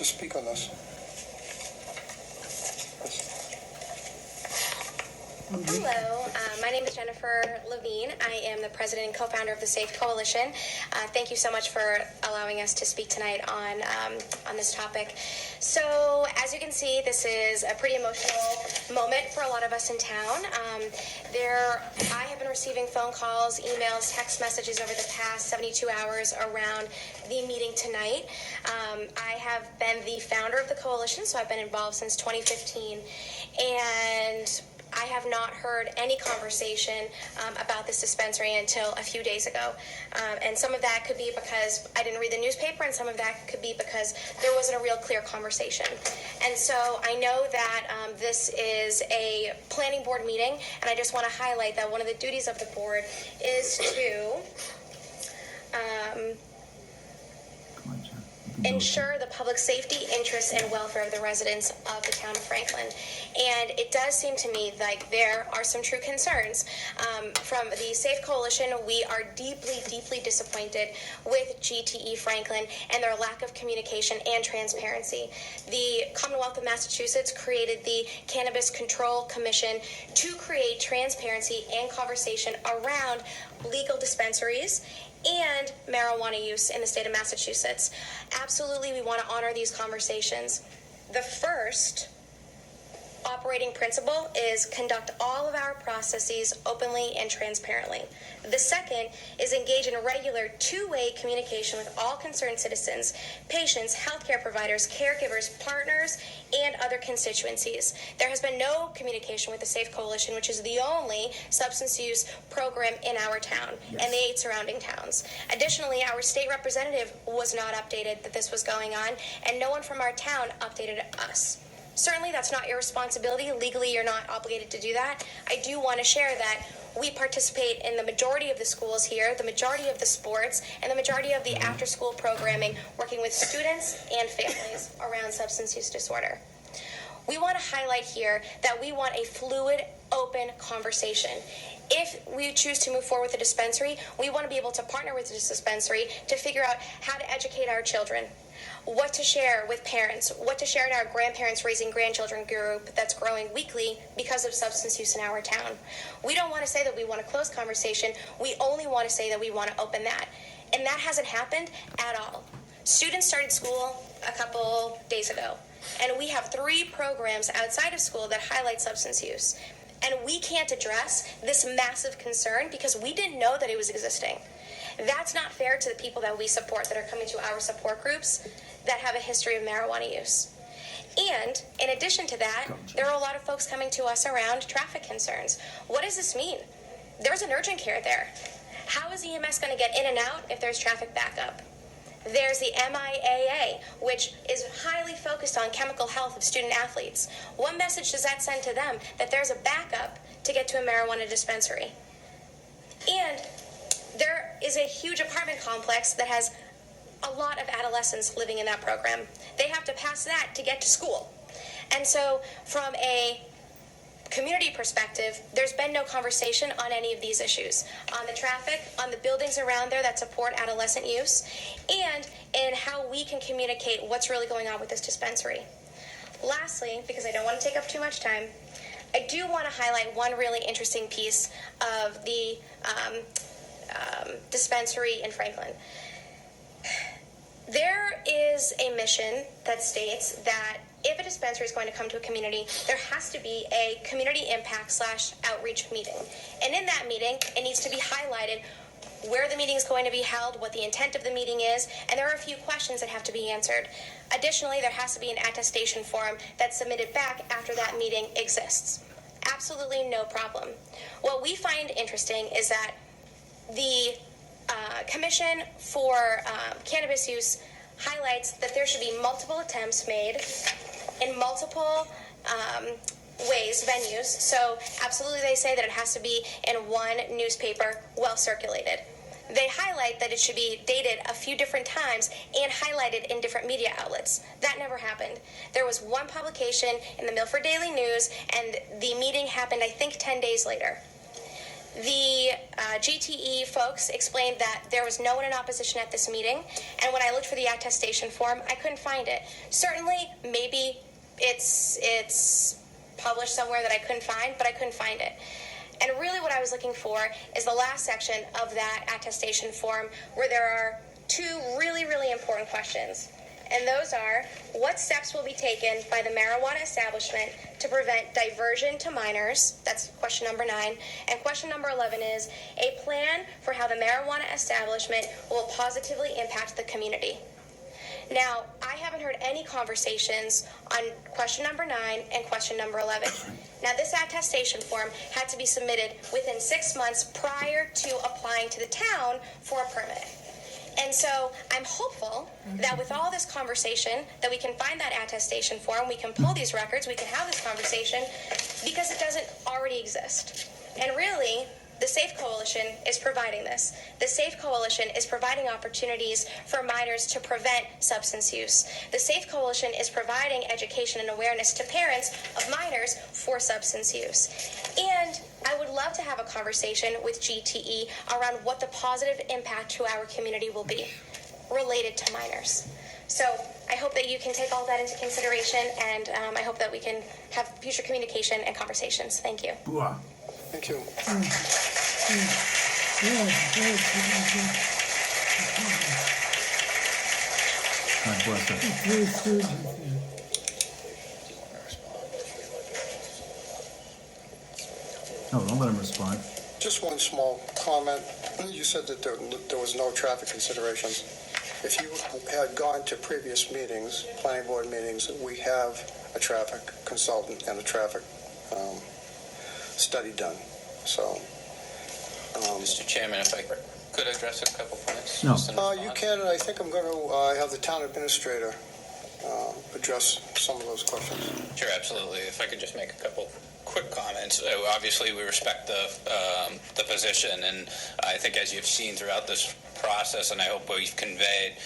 to speak on this. Hello, my name is Jennifer Levine. I am the president and co-founder of the SAFE Coalition. Thank you so much for allowing us to speak tonight on this topic. So, as you can see, this is a pretty emotional moment for a lot of us in town. I have been receiving phone calls, emails, text messages over the past 72 hours around the meeting tonight. I have been the founder of the coalition, so I've been involved since 2015, and I have not heard any conversation about this dispensary until a few days ago. And some of that could be because I didn't read the newspaper, and some of that could be because there wasn't a real clear conversation. And so I know that this is a planning board meeting, and I just want to highlight that one of the duties of the board is to ensure the public safety, interests, and welfare of the residents of the town of Franklin. And it does seem to me like there are some true concerns. From the SAFE Coalition, we are deeply, deeply disappointed with GTE Franklin and their lack of communication and transparency. The Commonwealth of Massachusetts created the Cannabis Control Commission to create transparency and conversation around legal dispensaries and marijuana use in the state of Massachusetts. Absolutely, we want to honor these conversations. The first operating principle is conduct all of our processes openly and transparently. The second is engage in regular two-way communication with all concerned citizens, patients, healthcare providers, caregivers, partners, and other constituencies. There has been no communication with the SAFE Coalition, which is the only substance use program in our town and the 8 surrounding towns. Additionally, our state representative was not updated that this was going on, and no one from our town updated us. Certainly, that's not your responsibility. Legally, you're not obligated to do that. I do want to share that we participate in the majority of the schools here, the majority of the sports, and the majority of the after-school programming, working with students and families around substance use disorder. We want to highlight here that we want a fluid, open conversation. If we choose to move forward with the dispensary, we want to be able to partner with this dispensary to figure out how to educate our children, what to share with parents, what to share in our grandparents raising grandchildren group that's growing weekly because of substance use in our town. We don't want to say that we want to close conversation. We only want to say that we want to open that. And that hasn't happened at all. Students started school a couple days ago, and we have 3 programs outside of school that highlight substance use. And we can't address this massive concern because we didn't know that it was existing. That's not fair to the people that we support that are coming to our support groups that have a history of marijuana use. And in addition to that, there are a lot of folks coming to us around traffic concerns. What does this mean? There's an urgent care there. How is EMS going to get in and out if there's traffic backup? There's the MIAA, which is highly focused on chemical health of student athletes. What message does that send to them that there's a backup to get to a marijuana dispensary? And there is a huge apartment complex that has a lot of adolescents living in that program. They have to pass that to get to school. And so from a community perspective, there's been no conversation on any of these issues. On the traffic, on the buildings around there that support adolescent use, and in how we can communicate what's really going on with this dispensary. Lastly, because I don't want to take up too much time, I do want to highlight one really interesting piece of the dispensary in Franklin. There is a mission that states that if a dispensary is going to come to a community, there has to be a community impact / outreach meeting. And in that meeting, it needs to be highlighted where the meeting is going to be held, what the intent of the meeting is, and there are a few questions that have to be answered. Additionally, there has to be an attestation form that's submitted back after that meeting exists. Absolutely no problem. What we find interesting is that the Commission for Cannabis Use highlights that there should be multiple attempts made in multiple ways, venues. So absolutely they say that it has to be in one newspaper, well circulated. They highlight that it should be dated a few different times and highlighted in different media outlets. That never happened. There was one publication in the Milford Daily News, and the meeting happened, I think, 10 days later. The GTE folks explained that there was no one in opposition at this meeting, and when I looked for the attestation form, I couldn't find it. Certainly, maybe it's published somewhere that I couldn't find, but I couldn't find it. And really what I was looking for is the last section of that attestation form where there are two really, really important questions. And those are, what steps will be taken by the marijuana establishment to prevent diversion to minors? That's question number 9. And question number 11 is, a plan for how the marijuana establishment will positively impact the community. Now, I haven't heard any conversations on question number 9 and question number 11. Now, this attestation form had to be submitted within 6 months prior to applying to the town for a permit. And so I'm hopeful that with all this conversation, that we can find that attestation form, we can pull these records, we can have this conversation, because it doesn't already exist. And really, the SAFE Coalition is providing this. The SAFE Coalition is providing opportunities for minors to prevent substance use. The SAFE Coalition is providing education and awareness to parents of minors for substance use. And I would love to have a conversation with GTE around what the positive impact to our community will be related to minors. So I hope that you can take all that into consideration, and I hope that we can have future communication and conversations. Thank you. Thank you. God bless us. No, don't let him respond. Just one small comment. You said that there was no traffic considerations. If you had gone to previous meetings, planning board meetings, we have a traffic consultant and a traffic study done. So, Mr. Chairman, if I could address a couple points. No. You can, and I think I'm going to have the town administrator address some of those questions. Sure, absolutely. If I could just make a couple quick comments. Obviously, we respect the position, and I think as you've seen throughout this process, and I hope we've conveyed,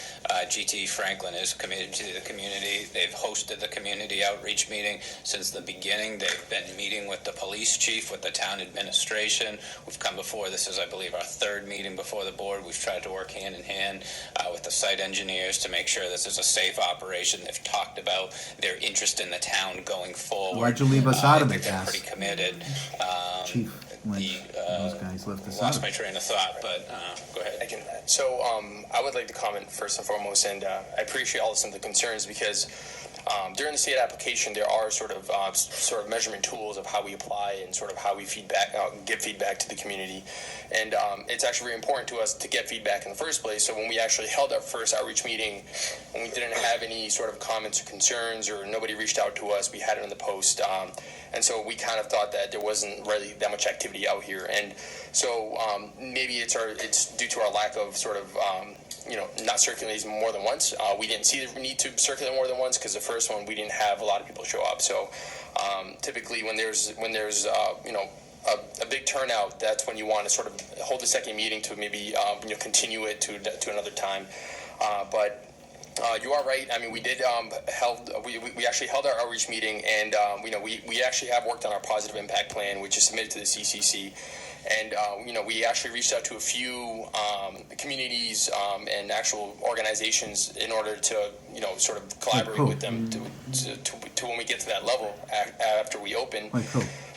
GT Franklin is committed to the community. They've hosted the community outreach meeting since the beginning. They've been meeting with the police chief, with the town administration. We've come before. This is, I believe, our 3rd meeting before the board. We've tried to work hand in hand with the site engineers to make sure this is a safe operation. They've talked about their interest in the town going forward. Why'd you leave us out of I it, think they're Cass? pretty committed. Chief, when those guys left us out Lost of my it. train of thought, but go ahead. So I would like to comment first and foremost, and I appreciate all some of the concerns because during the state application there are sort of measurement tools of how we apply and sort of how we give feedback to the community, and it's actually very important to us to get feedback in the first place. So when we actually held our first outreach meeting, when we didn't have any sort of comments or concerns or nobody reached out to us, we had it in the post. And so we kind of thought that there wasn't really that much activity out here, and so maybe it's due to our lack of sort of not circulating more than once. We didn't see the need to circulate more than once because the first one we didn't have a lot of people show up. So typically when there's a big turnout, that's when you want to sort of hold the second meeting to maybe continue it to another time. But you are right. I mean, we did we actually held our outreach meeting, and we actually have worked on our positive impact plan, which is submitted to the CCC, and we actually reached out to a few communities and actual organizations in order to sort of collaborate with them to when we get to that level after we open.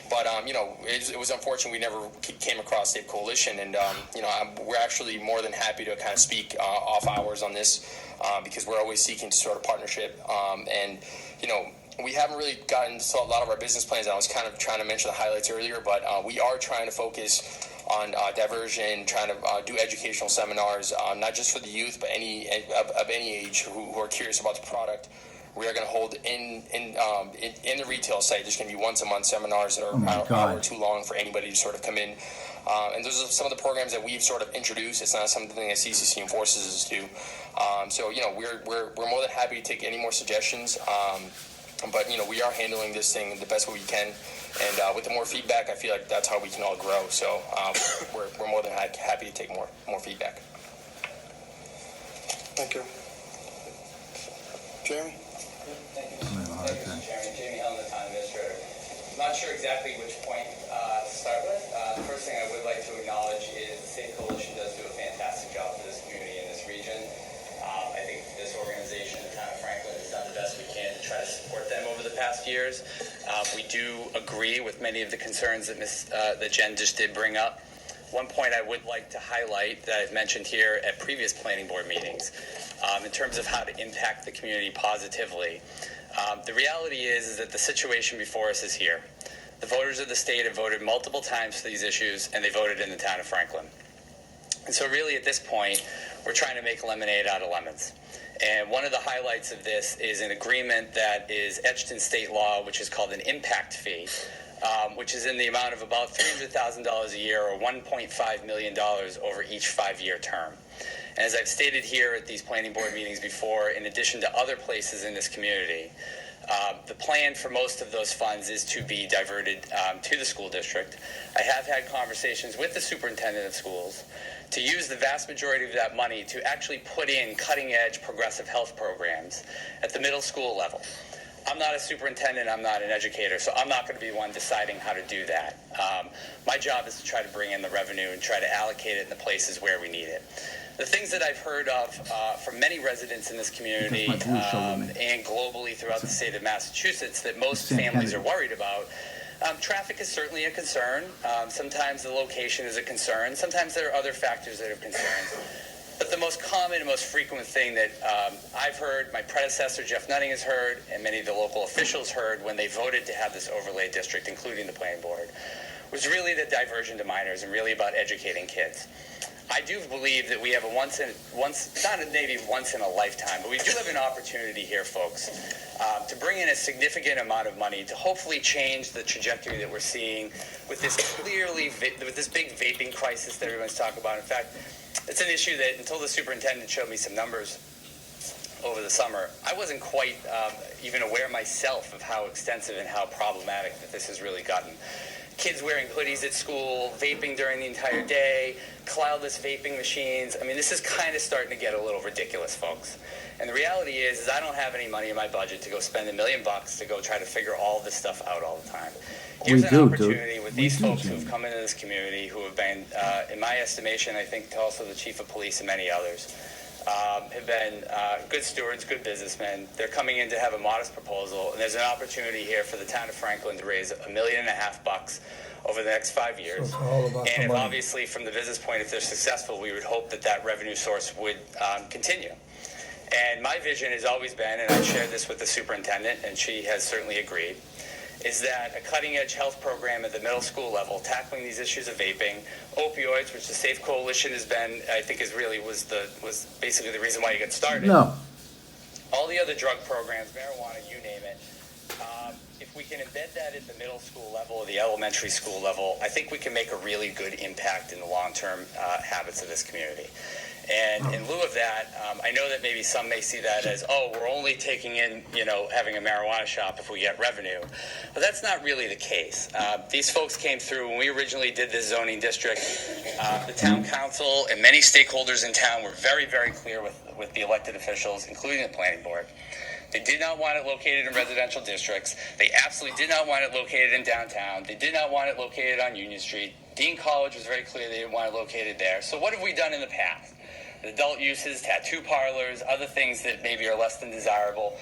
But it was unfortunate we never came across Safe Coalition, and we're actually more than happy to kind of speak off hours on this because we're always seeking to sort of partnership. And we haven't really gotten to a lot of our business plans. And I was kind of trying to mention the highlights earlier, but we are trying to focus on diversion, trying to do educational seminars, not just for the youth, but of any age who are curious about the product. We are going to hold in the retail site. There's going to be once a month seminars that are an hour or two long for anybody to sort of come in. And those are some of the programs that we've sort of introduced. It's not something that CCC enforces us to. So we're more than happy to take any more suggestions. But we are handling this thing the best way we can. And with the more feedback, I feel like that's how we can all grow. So we're more than happy to take more feedback. Thank you. Jamie? Thank you, Mr. Chairman. Jamie Helm, the town administrator. I'm not sure exactly which point to start with. The first thing I would like to acknowledge is the Safe Coalition does do a fantastic job for this community and this region. I think this organization, the town of Franklin, has done the best we can to try to support them over the past years. We do agree with many of the concerns that Jen just did bring up. One point I would like to highlight that I've mentioned here at previous planning board meetings, in terms of how to impact the community positively. The reality is that the situation before us is here. The voters of the state have voted multiple times for these issues, and they voted in the town of Franklin. And so really at this point, we're trying to make lemonade out of lemons. And one of the highlights of this is an agreement that is etched in state law, which is called an impact fee, which is in the amount of about $300,000 a year or $1.5 million over each 5-year term. And as I've stated here at these planning board meetings before, in addition to other places in this community, the plan for most of those funds is to be diverted to the school district. I have had conversations with the superintendent of schools to use the vast majority of that money to actually put in cutting-edge progressive health programs at the middle school level. I'm not a superintendent, I'm not an educator, so I'm not going to be one deciding how to do that. My job is to try to bring in the revenue and try to allocate it in the places where we need it. The things that I've heard of from many residents in this community and globally throughout the state of Massachusetts that most families are worried about, traffic is certainly a concern. Sometimes the location is a concern. Sometimes there are other factors that are concerns. But the most common and most frequent thing that I've heard, my predecessor Jeff Nutting has heard, and many of the local officials heard when they voted to have this overlay district, including the planning board, was really the diversion to minors and really about educating kids. I do believe that we have not maybe once in a lifetime, but we do have an opportunity here, folks, to bring in a significant amount of money to hopefully change the trajectory that we're seeing with this with this big vaping crisis that everyone's talking about. In fact, it's an issue that until the superintendent showed me some numbers over the summer, I wasn't quite even aware myself of how extensive and how problematic that this has really gotten. Kids wearing hoodies at school, vaping during the entire day, cloudless vaping machines. I mean, this is kind of starting to get a little ridiculous, folks. And the reality is I don't have any money in my budget to go spend $1 million to go try to figure all this stuff out all the time. Here's an opportunity with these folks who've come into this community, who have been, in my estimation, I think also the chief of police and many others, have been good stewards, good businessmen. They're coming in to have a modest proposal, and there's an opportunity here for the town of Franklin to raise $1.5 million over the next 5 years. So and if obviously from the business point, if they're successful, we would hope that that revenue source would continue. And my vision has always been, and I shared this with the superintendent, and she has certainly agreed, is that a cutting-edge health program at the middle school level, tackling these issues of vaping, opioids, which the Safe Coalition has been, I think, was basically the reason why you got started. No. All the other drug programs, marijuana, you name it. If we can embed that at the middle school level or the elementary school level, I think we can make a really good impact in the long-term habits of this community. And in lieu of that, I know that maybe some may see that as, oh, we're only taking in, having a marijuana shop if we get revenue. But that's not really the case. These folks came through when we originally did this zoning district. The town council and many stakeholders in town were very, very clear with the elected officials, including the planning board. They did not want it located in residential districts. They absolutely did not want it located in downtown. They did not want it located on Union Street. Dean College was very clear they didn't want it located there. So what have we done in the past? Adult uses, tattoo parlors, other things that maybe are less than desirable.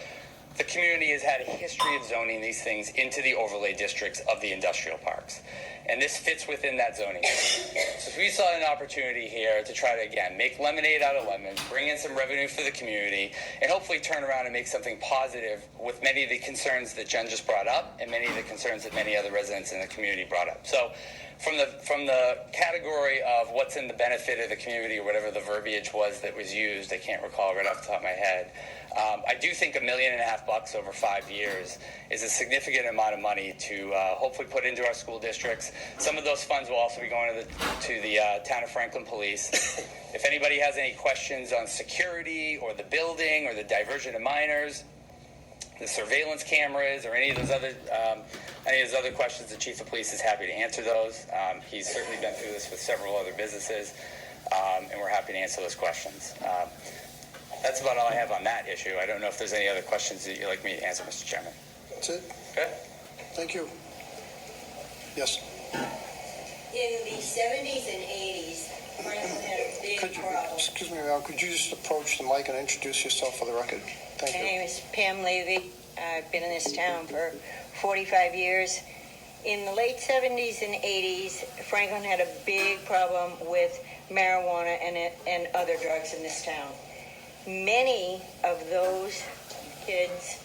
The community has had a history of zoning these things into the overlay districts of the industrial parks. And this fits within that zoning. So we saw an opportunity here to try to, again, make lemonade out of lemons, bring in some revenue for the community, and hopefully turn around and make something positive with many of the concerns that Jen just brought up and many of the concerns that many other residents in the community brought up. So from the category of what's in the benefit of the community, or whatever the verbiage was that was used, I can't recall right off the top of my head, I do think $1.5 million over 5 years is a significant amount of money to hopefully put into our school districts. Some of those funds will also be going to the town of Franklin Police. If anybody has any questions on security or the building or the diversion of minors, the surveillance cameras, or any of those other questions, the chief of police is happy to answer those. He's certainly been through this with several other businesses, and we're happy to answer those questions. That's about all I have on that issue. I don't know if there's any other questions that you'd like me to answer, Mr. Chairman. That's it. Good. Thank you. Yes. In the 70s and 80s, Franklin had a big problem. Excuse me, ma'am, could you just approach the mic and introduce yourself for the record? Thank My you. name is Pam Levy. I've been in this town for 45 years. In the late 70s and 80s, Franklin had a big problem with marijuana and other drugs in this town. Many of those kids